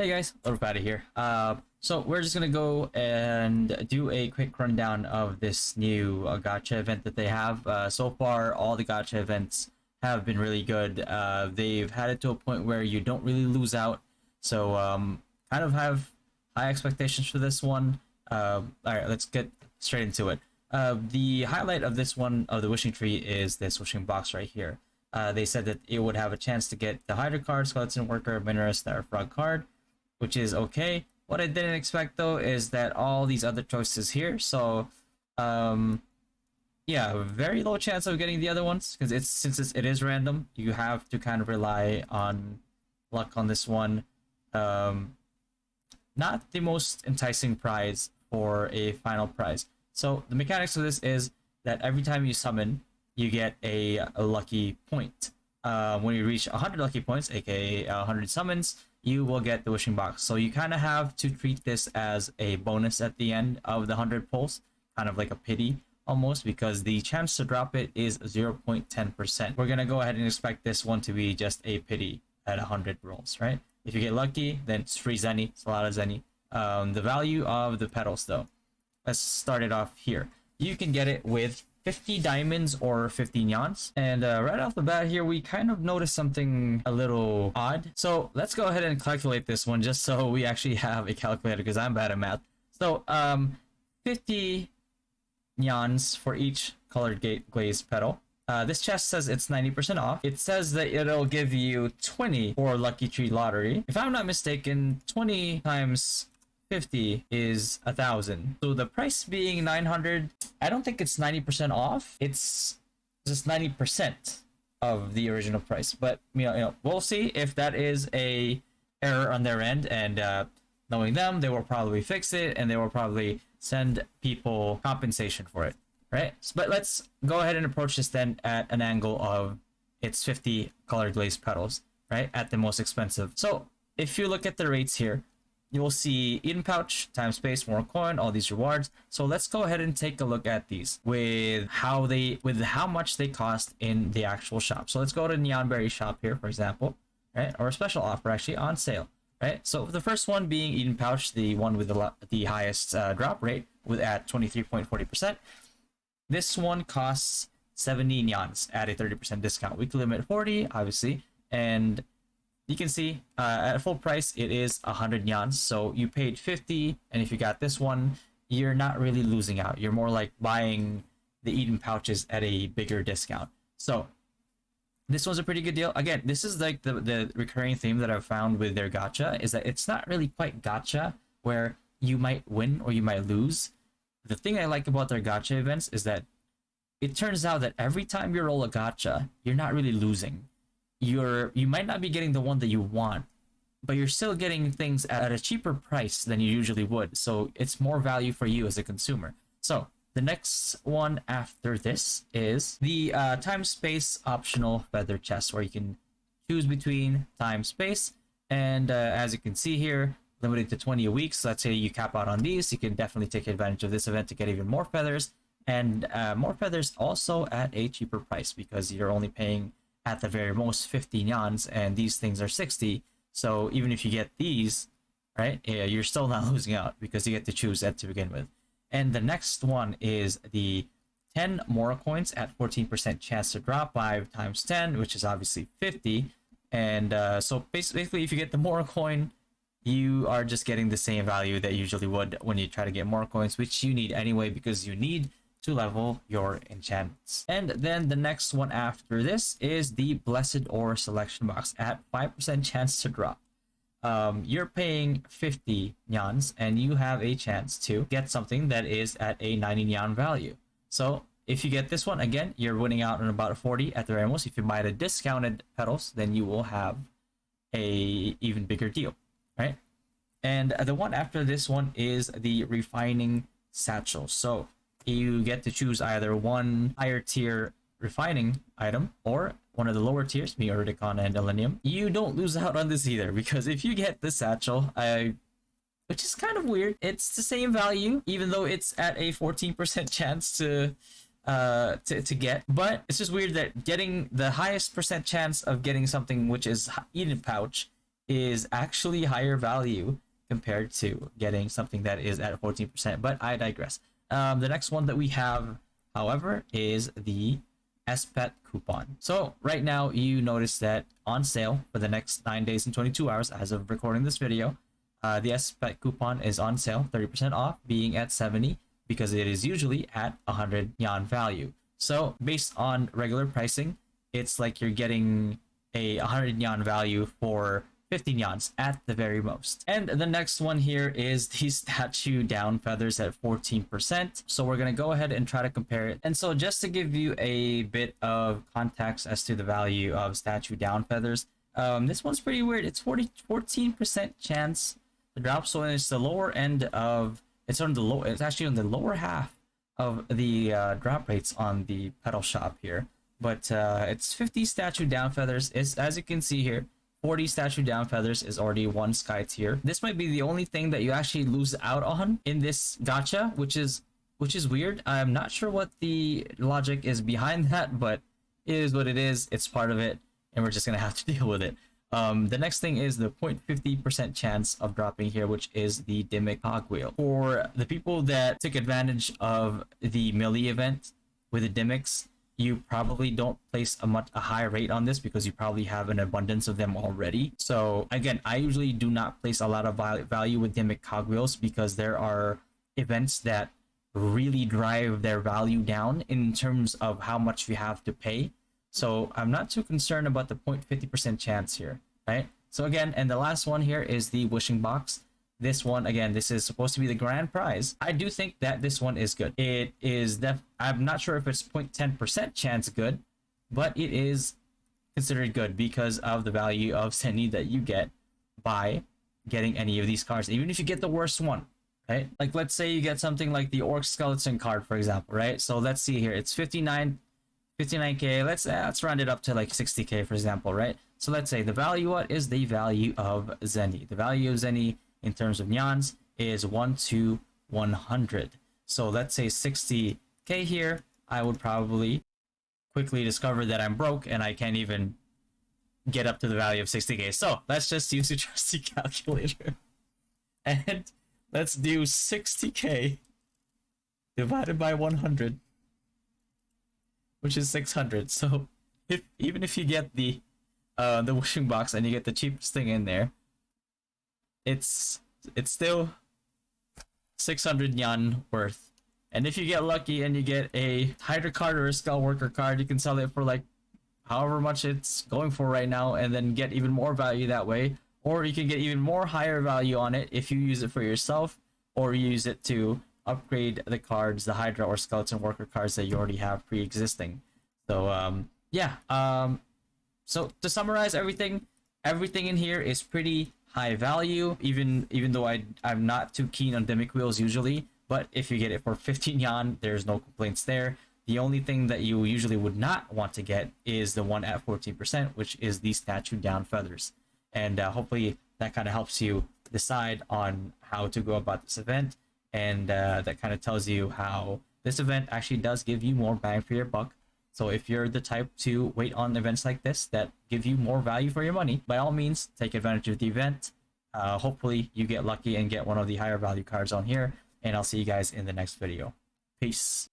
Hey guys, little Patty here. So we're just gonna go and do a quick rundown of this new gacha event that they have. So far, all the gacha events have been really good. They've had it to a point where you don't really lose out. So kind of have high expectations for this one. All right, let's get straight into it. The highlight of this one of the wishing tree is this wishing box right here. They said that it would have a chance to get the Hydra card, Skeleton Worker, Mineral Star Frog card, which is okay. What I didn't expect though is that all these other choices here. So, yeah, very low chance of getting the other ones because it is random. You have to kind of rely on luck on this one. Not the most enticing prize for a final prize. So the mechanics of this is that every time you summon, you get a lucky point. When you reach 100 lucky points, aka 100 summons, you will get the wishing box. So you kind of have to treat this as a bonus at the end of the 100 pulls, kind of like a pity almost, because the chance to drop it is 0.10%. We're gonna go ahead and expect this one to be just a pity at 100 rolls, right? If you get lucky, then it's free Zenny, it's a lot of Zenny. The value of the petals though, let's start it off here. You can get it with 50 diamonds or 50 nyans. And right off the bat here, we kind of notice something a little odd. So let's go ahead and calculate this one just so we actually have a calculator because I'm bad at math. So 50 nyans for each colored glazed petal. This chest says it's 90% off. It says that it'll give you 20 for Lucky Tree Lottery. If I'm not mistaken, 20 times 50 is 1,000. So the price being 900, I don't think it's 90% off. It's just 90% of the original price. But we'll see if that is a error on their end. And knowing them, they will probably fix it and they will probably send people compensation for it, right? But let's go ahead and approach this then at an angle of it's 50 colored glazed petals, right? At the most expensive. So if you look at the rates here, you will see Eden Pouch, Time Space, more coin, all these rewards. So let's go ahead and take a look at these with how much they cost in the actual shop. So let's go to Neonberry shop here, for example, right? Or a special offer actually on sale, right? So the first one being Eden Pouch, the one with the highest drop rate at 23.40%. This one costs 70 nyans at a 30% discount. Weekly limit 40, obviously, and you can see at full price it is 100 nyans. So you paid 50, and if you got this one, you're not really losing out. You're more like buying the Eden pouches at a bigger discount. So this one's a pretty good deal. Again, this is like the recurring theme that I've found with their gacha, is that it's not really quite gacha where you might win or you might lose. The thing I like about their gacha events is that it turns out that every time you roll a gacha, you're not really losing. You might not be getting the one that you want, but you're still getting things at a cheaper price than you usually would. So it's more value for you as a consumer. So the next one after this is the time space optional feather chest, where you can choose between time space, and as you can see here, limited to 20 a week. So let's say you cap out on these, you can definitely take advantage of this event to get even more feathers, and more feathers also at a cheaper price because you're only paying at the very most 50 nyans, and these things are 60. So even if you get these, right, you're still not losing out because you get to choose that to begin with. And the next one is the 10 Mora coins at 14% chance to drop, 5 times 10, which is obviously 50. And so basically, if you get the Mora coin, you are just getting the same value that you usually would when you try to get more coins, which you need anyway because you need to level your enchantments. And then the next one after this is the Blessed Ore selection box at 5% chance to drop. You're paying 50 nyans and you have a chance to get something that is at a 90 nyan value. So if you get this one, again, you're winning out on about 40 at the very most. If you buy the discounted petals, then you will have a even bigger deal, right? And the one after this one is the refining satchel. So you get to choose either one higher tier refining item or one of the lower tiers, me, Urdicon, and Elenium. You don't lose out on this either, because if you get the satchel, which is kind of weird, it's the same value, even though it's at a 14% chance to get, but it's just weird that getting the highest percent chance of getting something which is Eden Pouch is actually higher value compared to getting something that is at 14%. But I digress. The next one that we have, however, is the SPET coupon. So right now you notice that on sale for the next 9 days and 22 hours as of recording this video, the SPET coupon is on sale, 30% off, being at 70 because it is usually at 100 yuan value. So based on regular pricing, it's like you're getting a 100 yuan value for 15 yans at the very most. And the next one here is the statue down feathers at 14%. So we're going to go ahead and try to compare it. And so just to give you a bit of context as to the value of statue down feathers, this one's pretty weird. It's 14% chance to drop. So it's the lower end of, it's actually on the lower half of the drop rates on the Petal shop here. But it's 50 statue down feathers. Is, as you can see here, 40 statue down feathers is already one sky tier. This might be the only thing that you actually lose out on in this gacha, which is weird. I'm not sure what the logic is behind that, but it is what it is. It's part of it, and we're just gonna have to deal with it. The next thing is the 0.50% chance of dropping here, which is the Dimic cogwheel. For the people that took advantage of the melee event with the Dimics, you probably don't place a high rate on this because you probably have an abundance of them already. So again, I usually do not place a lot of value with Dimic cogwheels because there are events that really drive their value down in terms of how much you have to pay. So I'm not too concerned about the 0.50% chance here, right? So again, and the last one here is the wishing box. This one, again, this is supposed to be the grand prize. I do think that this one is good. It is I'm not sure if it's 0.10% chance good, but it is considered good because of the value of Seni that you get by getting any of these cards, even if you get the worst one, right? Like, let's say you get something like the Orc Skeleton card, for example, right? So let's see here. It's 59k. Let's round it up to like 60k, for example, right? So let's say the value, what is the value of Zeni? The value of Zeni in terms of nyans is 1 to 100. So let's say 60k here. I would probably quickly discover that I'm broke and I can't even get up to the value of 60k. So let's just use a trusty calculator and let's do 60k divided by 100, which is 600. So even if you get the wishing box and you get the cheapest thing in there, it's still 600 yuan worth. And if you get lucky and you get a Hydra card or a Skull Worker card, you can sell it for like however much it's going for right now and then get even more value that way. Or you can get even more higher value on it if you use it for yourself or use it to upgrade the cards, the Hydra or Skeleton Worker cards that you already have pre-existing. So so to summarize everything in here is pretty high value, even though I'm not too keen on Dimic wheels usually, but if you get it for 15 yuan, there's no complaints there. The only thing that you usually would not want to get is the one at 14%, which is the statue down feathers. And hopefully that kind of helps you decide on how to go about this event, and that kind of tells you how this event actually does give you more bang for your buck. So if you're the type to wait on events like this that give you more value for your money, by all means, take advantage of the event. Hopefully you get lucky and get one of the higher value cards on here, and I'll see you guys in the next video. Peace.